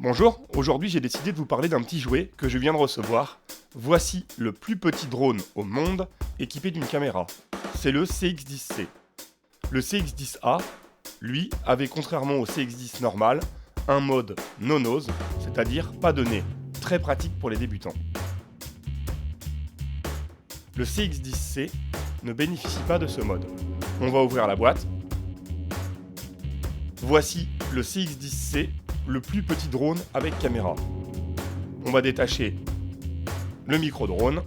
Bonjour, aujourd'hui j'ai décidé de vous parler d'un petit jouet que je viens de recevoir. Voici le plus petit drone au monde équipé d'une caméra. C'est le CX-10C. Le CX-10A, lui, avait contrairement au CX-10 normal, un mode no-nose, c'est-à-dire pas de nez, très pratique pour les débutants. Le CX-10C ne bénéficie pas de ce mode. On va ouvrir la boîte. Voici le CX-10C, le plus petit drone avec caméra. On va détacher le micro-drone.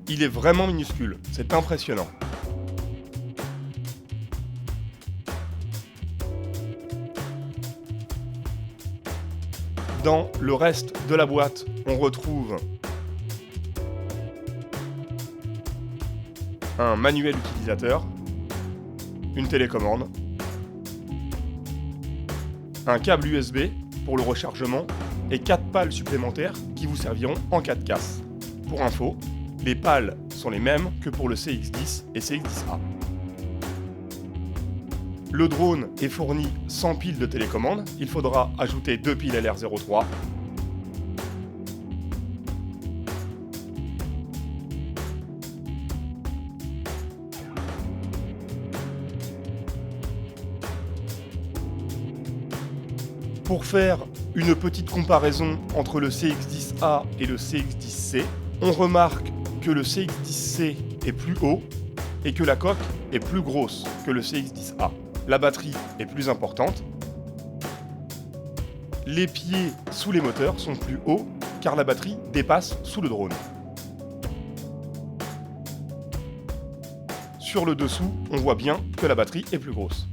Il est vraiment minuscule, c'est impressionnant. Dans le reste de la boîte, on retrouve un manuel utilisateur, une télécommande, un câble USB pour le rechargement et 4 pales supplémentaires qui vous serviront en cas de casse. Pour info, les pales sont les mêmes que pour le CX-10 et CX-10A. Le drone est fourni sans pile de télécommande, il faudra ajouter 2 piles LR03. Pour faire une petite comparaison entre le CX-10A et le CX-10C, on remarque que le CX-10C est plus haut et que la coque est plus grosse que le CX-10A. La batterie est plus importante. Les pieds sous les moteurs sont plus hauts car la batterie dépasse sous le drone. Sur le dessous, on voit bien que la batterie est plus grosse.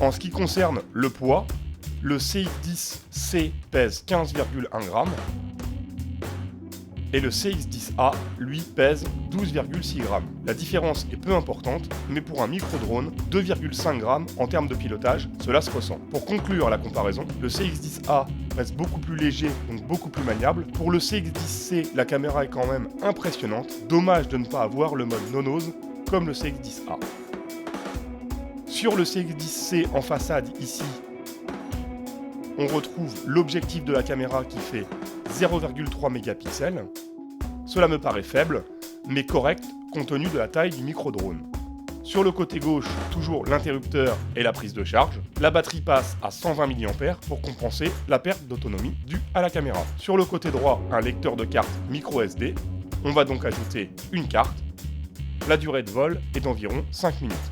En ce qui concerne le poids, le CX-10C pèse 15,1 g et le CX-10A, lui, pèse 12,6 g. La différence est peu importante, mais pour un micro-drone, 2,5 g en termes de pilotage, cela se ressent. Pour conclure la comparaison, le CX-10A reste beaucoup plus léger, donc beaucoup plus maniable. Pour le CX-10C, la caméra est quand même impressionnante. Dommage de ne pas avoir le mode no-nose comme le CX-10A. Sur le CX-10C en façade ici, on retrouve l'objectif de la caméra qui fait 0,3 mégapixels. Cela me paraît faible, mais correct compte tenu de la taille du micro-drone. Sur le côté gauche, toujours l'interrupteur et la prise de charge. La batterie passe à 120 mAh pour compenser la perte d'autonomie due à la caméra. Sur le côté droit, un lecteur de carte micro SD. On va donc ajouter une carte. La durée de vol est d'environ 5 minutes.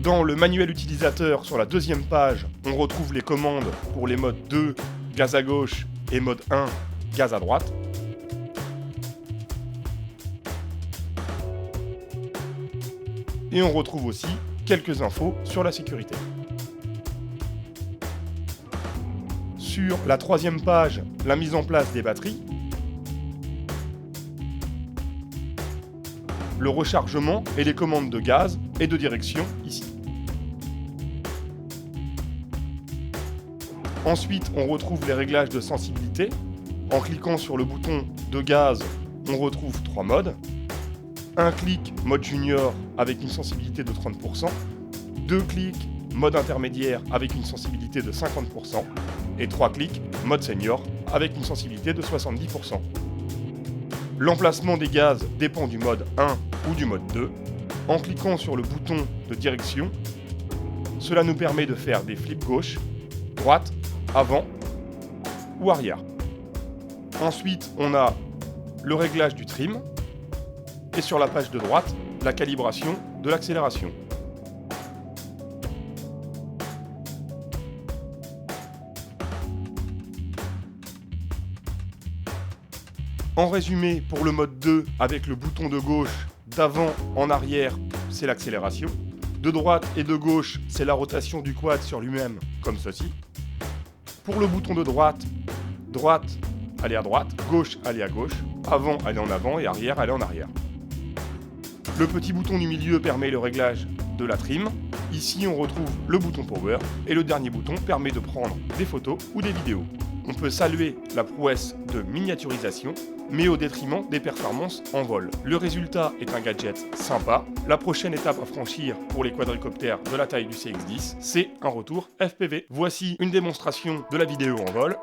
Dans le manuel utilisateur, sur la deuxième page, on retrouve les commandes pour les modes 2, gaz à gauche, et mode 1, gaz à droite. Et on retrouve aussi quelques infos sur la sécurité. Sur la troisième page, la mise en place des batteries, le rechargement et les commandes de gaz et de direction ici. Ensuite, on retrouve les réglages de sensibilité. En cliquant sur le bouton de gaz, on retrouve 3 modes. Un clic, mode junior, avec une sensibilité de 30%. 2 clics, mode intermédiaire, avec une sensibilité de 50%. Et 3 clics, mode senior, avec une sensibilité de 70%. L'emplacement des gaz dépend du mode 1 ou du mode 2. En cliquant sur le bouton de direction, cela nous permet de faire des flips gauche, droite, avant ou arrière. Ensuite, on a le réglage du trim et sur la page de droite, la calibration de l'accélération. En résumé, pour le mode 2, avec le bouton de gauche, d'avant en arrière, c'est l'accélération. De droite et de gauche, c'est la rotation du quad sur lui-même, comme ceci. Pour le bouton de droite, droite, aller à droite, gauche, aller à gauche. avant aller en avant et arrière aller en arrière. Le petit bouton du milieu permet le réglage de la trim. Ici on retrouve le bouton Power et le dernier bouton permet de prendre des photos ou des vidéos. On peut saluer la prouesse de miniaturisation, mais au détriment des performances en vol. Le résultat est un gadget sympa. La prochaine étape à franchir pour les quadricoptères de la taille du CX-10, c'est un retour FPV. Voici une démonstration de la vidéo en vol.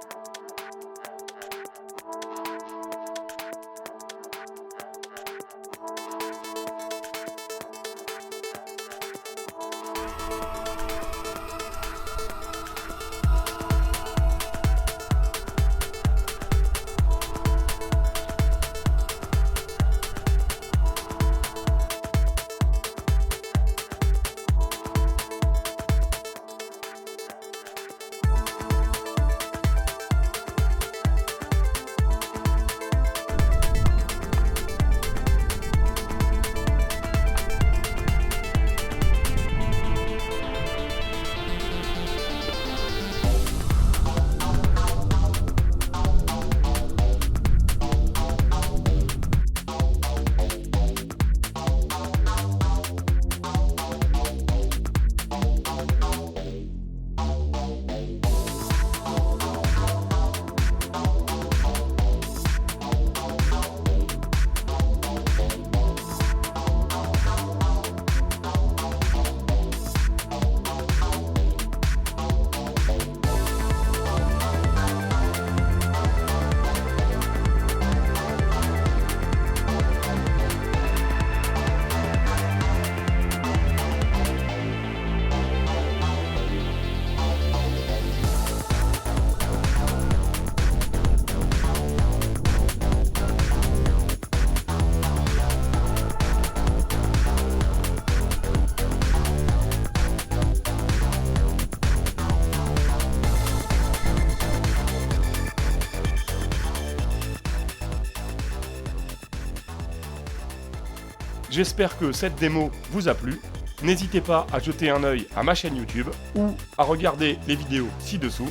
J'espère que cette démo vous a plu. N'hésitez pas à jeter un œil à ma chaîne YouTube ou à regarder les vidéos ci-dessous.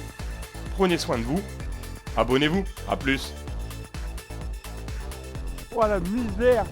Prenez soin de vous. Abonnez-vous. À plus. Oh la misère.